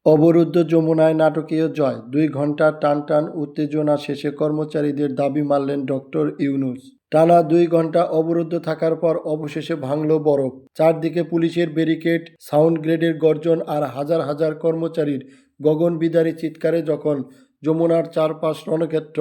অবরুদ্ধ যমুনায় নাটকীয় জয়, 2 ঘণ্টার টানটান উত্তেজনা শেষে কর্মচারীদের দাবি মানলেন ডক্টর ইউনূস। টানা 2 ঘণ্টা অবরুদ্ধ থাকার পর অবশেষে ভাঙল বরফ। চারদিকে পুলিশের ব্যারিকেড, সাউন্ড গ্রেডের গর্জন আর হাজার হাজার কর্মচারীর গগনবিদারী চিৎকারে যখন যমুনার চারপাশ রণক্ষেত্র,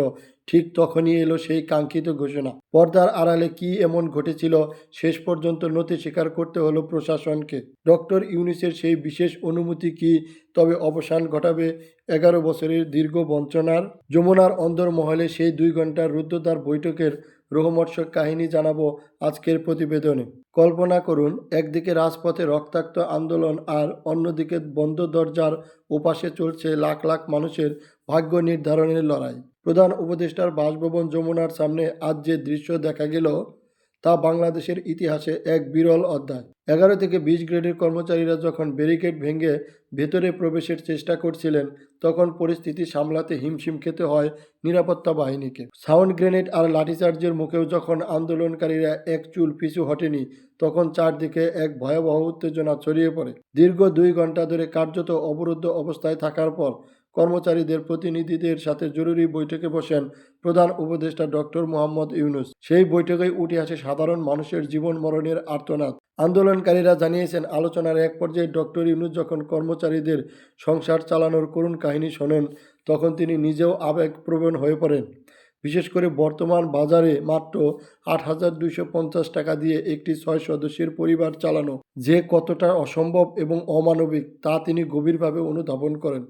ঠিক তখনই এলো সেই কাঙ্ক্ষিত ঘোষণা। পর্দার আড়ালে কি এমন ঘটেছিল শেষ পর্যন্ত নথি স্বীকার করতে হলো প্রশাসনকে। ডক্টর ইউনূসের সেই বিশেষ অনুমতি কি তবে অবসান ঘটাবে 11 বছরের দীর্ঘ বঞ্চনার? যমুনার অন্দরমহলে সেই 2 ঘণ্টার রুদ্ধদ্বার বৈঠকের রোমহর্ষক কাহিনী জানাবো আজকের প্রতিবেদনে। কল্পনা করুন, একদিকে রাজপথে রক্তাক্ত আন্দোলন আর অন্যদিকে বন্ধ দরজার ওপাশে চলছে লাখ লাখ মানুষের ভাগ্য নির্ধারণের লড়াই। প্রধান উপদেষ্টার বাসভবন যমুনার সামনে আজ যে দৃশ্য দেখা গেল তা বাংলাদেশের ইতিহাসে এক বিরল অধ্যায়। 11 থেকে 20 গ্রেডের কর্মচারীরা যখন ব্যারিকেড ভেঙে ভেতরে প্রবেশের চেষ্টা করছিলেন, তখন পরিস্থিতি সামলাতে হিমশিম খেতে হয় নিরাপত্তা বাহিনীকে। সাউন্ড গ্রেনেড আর লাঠিচার্জের মুখেও যখন আন্দোলনকারীরা এক চুল পিছু হটেনি, তখন চারদিকে এক ভয়াবহ উত্তেজনা ছড়িয়ে পড়ে। দীর্ঘ 2 ঘণ্টা ধরে কার্যত অবরুদ্ধ অবস্থায় থাকার পর কর্মচারীদের প্রতিনিধিদের সাথে জরুরি বৈঠকে বসেন প্রধান উপদেষ্টা ডক্টর মোহাম্মদ ইউনূস। সেই বৈঠকেই উঠে আসে সাধারণ মানুষের জীবন মরণের আর্তনাদ। আন্দোলনকারীরা জানিয়েছেন, আলোচনার এক পর্যায়ে ডক্টর ইউনূস যখন কর্মচারীদের সংসার চালানোর করুণ কাহিনী শোনেন, তখন তিনি নিজেও আবেগপ্রবণ হয়ে পড়েন। বিশেষ করে বর্তমান বাজারে মাত্র 8,250 টাকা দিয়ে একটি 6 সদস্যের পরিবার চালানো যে কতটা অসম্ভব এবং অমানবিক তা তিনি গভীরভাবে অনুধাবন করেন।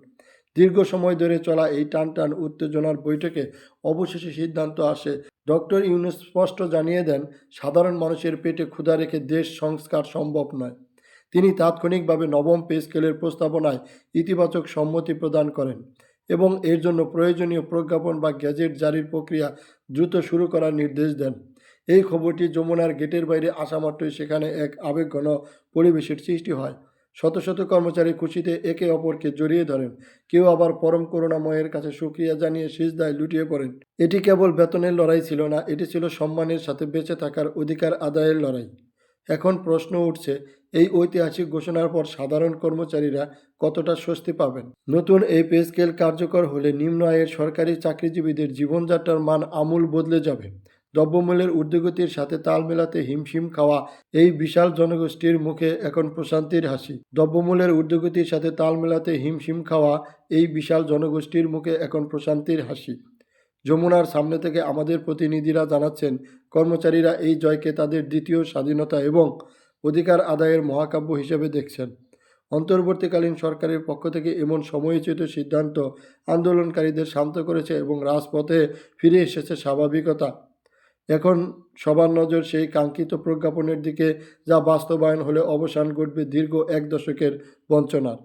দীর্ঘ সময় ধরে চলা এই টানটান উত্তেজনার বৈঠকে অবশেষে সিদ্ধান্ত আসে। ডক্টর ইউনূস স্পষ্ট জানিয়ে দেন, সাধারণ মানুষের পেটে ক্ষুধা রেখে দেশ সংস্কার সম্ভব নয়। তিনি তাৎক্ষণিকভাবে নবম পে স্কেলের প্রস্তাবনায় ইতিবাচক সম্মতি প্রদান করেন এবং এর জন্য প্রয়োজনীয় প্রজ্ঞাপন বা গ্যাজেট জারির প্রক্রিয়া দ্রুত শুরু করার নির্দেশ দেন। এই খবরটি যমুনার গেটের বাইরে আসা মাত্রই সেখানে এক আবেগঘন পরিবেশের সৃষ্টি হয়। শত শত কর্মচারী খুশিতে একে অপরকে জড়িয়ে ধরেন, কেউ আবার পরম করুণাময়ের কাছে শুকরিয়া জানিয়ে সিজদায় লুটিয়ে পড়েন। এটি কেবল বেতনের লড়াই ছিল না, এটি ছিল সম্মানের সাথে বেঁচে থাকার অধিকার আদায়ের লড়াই। এখন প্রশ্ন উঠছে, এই ঐতিহাসিক ঘোষণার পর সাধারণ কর্মচারীরা কতটা স্বস্তি পাবেন? নতুন এই পে স্কেল কার্যকর হলে নিম্ন আয়ের সরকারি চাকরিজীবীদের জীবনযাত্রার মান আমূল বদলে যাবে। দ্রব্যমূল্যের ঊর্ধ্বগতির সাথে তাল মেলাতে হিমশিম খাওয়া এই বিশাল জনগোষ্ঠীর মুখে এখন প্রশান্তির হাসি। দ্রব্যমূল্যের ঊর্ধ্বগতির সাথে তাল মেলাতে হিমশিম খাওয়া এই বিশাল জনগোষ্ঠীর মুখে এখন প্রশান্তির হাসি। যমুনার সামনে থেকে আমাদের প্রতিনিধিরা জানাচ্ছেন, কর্মচারীরা এই জয়কে তাদের দ্বিতীয় স্বাধীনতা এবং অধিকার আদায়ের মহাকাব্য হিসেবে দেখছেন। অন্তর্বর্তীকালীন সরকারের পক্ষ থেকে এমন সময়োচিত সিদ্ধান্ত আন্দোলনকারীদের শান্ত করেছে এবং রাজপথে ফিরে এসেছে স্বাভাবিকতা। এখন সবার নজর সেই কাঙ্ক্ষিত প্রজ্ঞাপনের দিকে, যা বাস্তবায়ন হলে অবসান ঘটবে দীর্ঘ 1 দশকের বঞ্চনার।